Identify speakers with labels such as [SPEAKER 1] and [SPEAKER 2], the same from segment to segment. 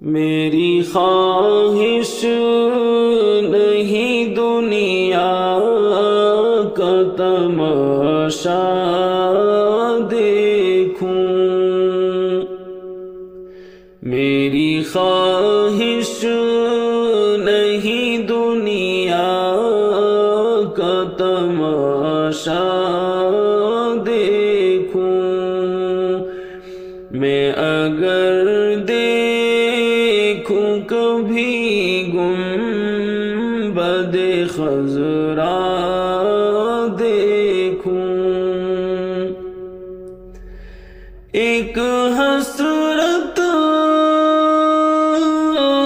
[SPEAKER 1] میری خواہش نہیں دنیا کا تماشا دیکھوں، میری خواہش نہیں دنیا کا تماشا دیکھوں، میں اگر دیکھوں کبھی گنبد خضرا دیکھوں، ایک حسرت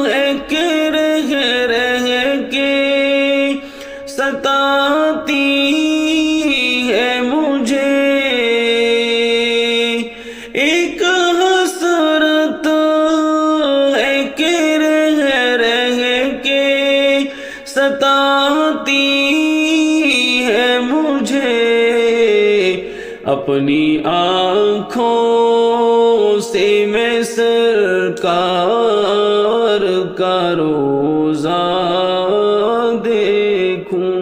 [SPEAKER 1] ہے کہ رہ رہ کے ستاتی ہے مجھے، ایک حسرت ہے کہ رہ رہ کے ستاتی ہے مجھے، اپنی آنکھوں سے میں سرکار کا روضہ دیکھوں،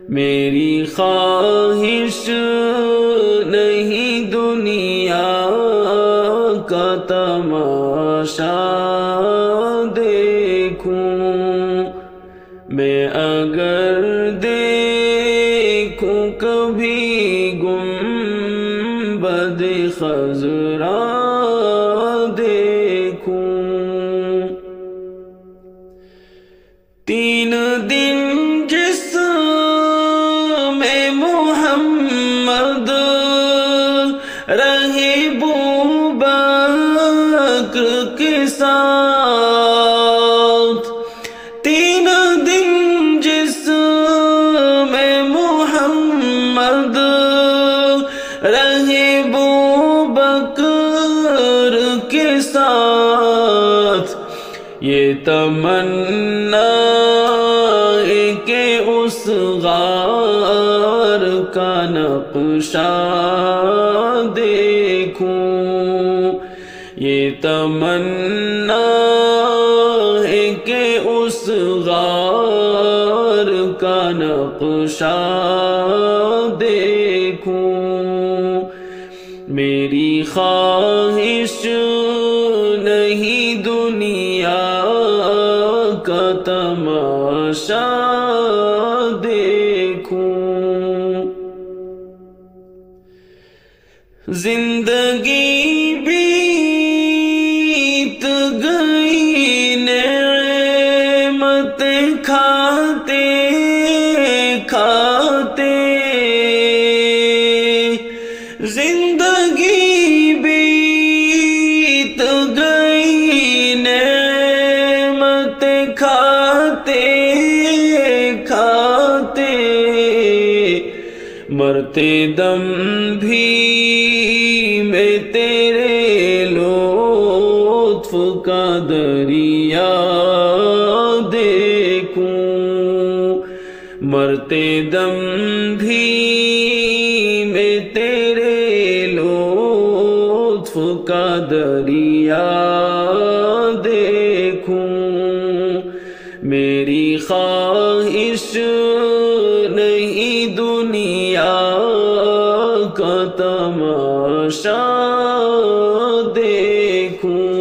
[SPEAKER 1] میری خواہش نہیں دنیا کا تماشا دیکھوں، میں اگر دیکھوں کبھی گنبد خضرا دیکھوں، 3 دن جس میں محمد رہے ابوبکر کے ساتھ، 3 دن جس میں محمد رہے ابوبکر کے ساتھ، یہ تمنا ہے کہ اس غار کا نقشہ دیکھوں، یہ تمنا ہے کہ اس غار کا نقشہ دیکھوں، میری خواہش نہیں دنیا کا تماشا دیکھوں، زندگی بیت گئی نعمتیں کھاتے کھاتے، زندگی بیت گئی نعمتیں کھاتے کھاتے، مرتے دم بھی میں تیرے لطف کا دریا دیکھوں، مرتے دم بھی میں تیرے لطف کا دریا دیکھوں، میری خواہش نہیں دنیا کا تماشا دیکھوں،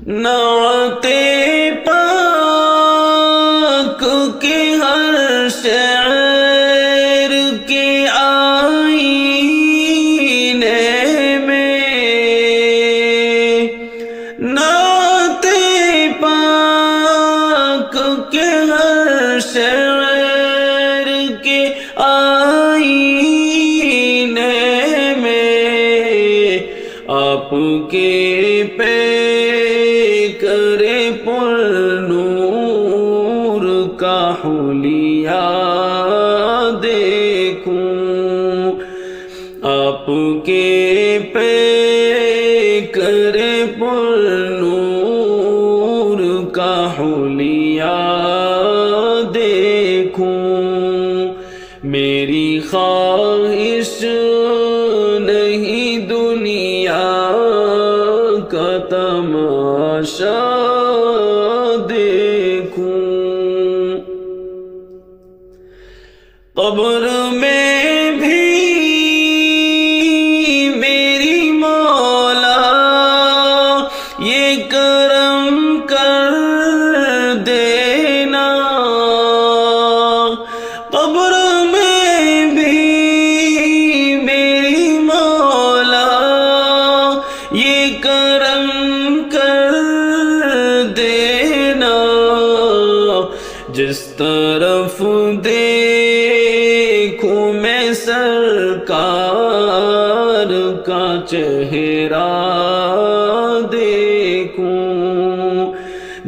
[SPEAKER 1] نعت پاک کے ہر شعر کے آئینے میں، نعت پاک کے ہر شعر کے آئینے میں، آپ کے پیکرے پر نور کا حلیہ دیکھوں، آپ کے پیکرے پر نور کا حلیہ دیکھوں، میری خواہش نہیں دنیا تماشا دیکھوں، قبر میں بھی میری مولا یہ کرم کر دینا، قبر میں بھی میری مولا یہ کرم کر دینا، جس طرف دیکھوں میں سرکار کا چہرہ دیکھوں،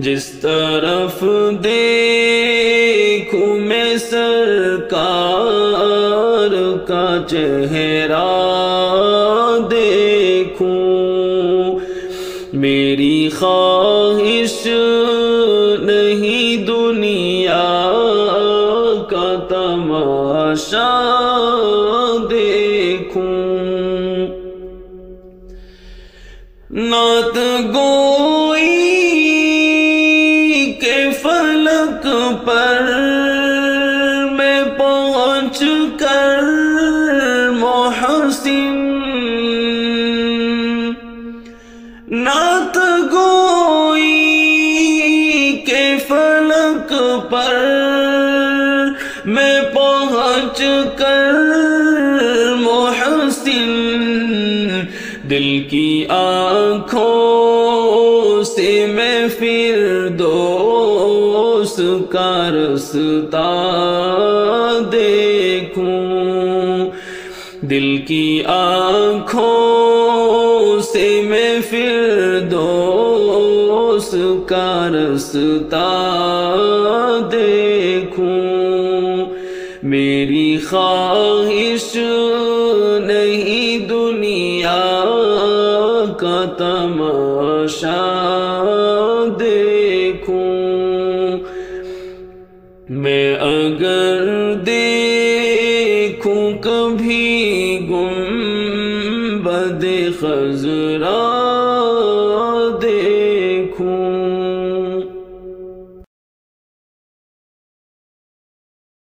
[SPEAKER 1] جس طرف دیکھوں میں سرکار کا چہرہ دیکھوں، میری خواہش نہیں دنیا کا تماشا دیکھوں، نعت گوئی کے فلک پر میں پہنچ کر محسن، نعت گوئی کے فلک پر میں پہنچ کر محسن، دل کی آنکھوں سے میں فردوس کا رستہ دیکھوں، دل کی آنکھوں سے میں فردوس کا رستہ دیکھوں، میری خواہش نہیں دنیا کا تماشا دیکھوں، میں اگر دیکھوں کبھی گنبد خضرا دیکھوں،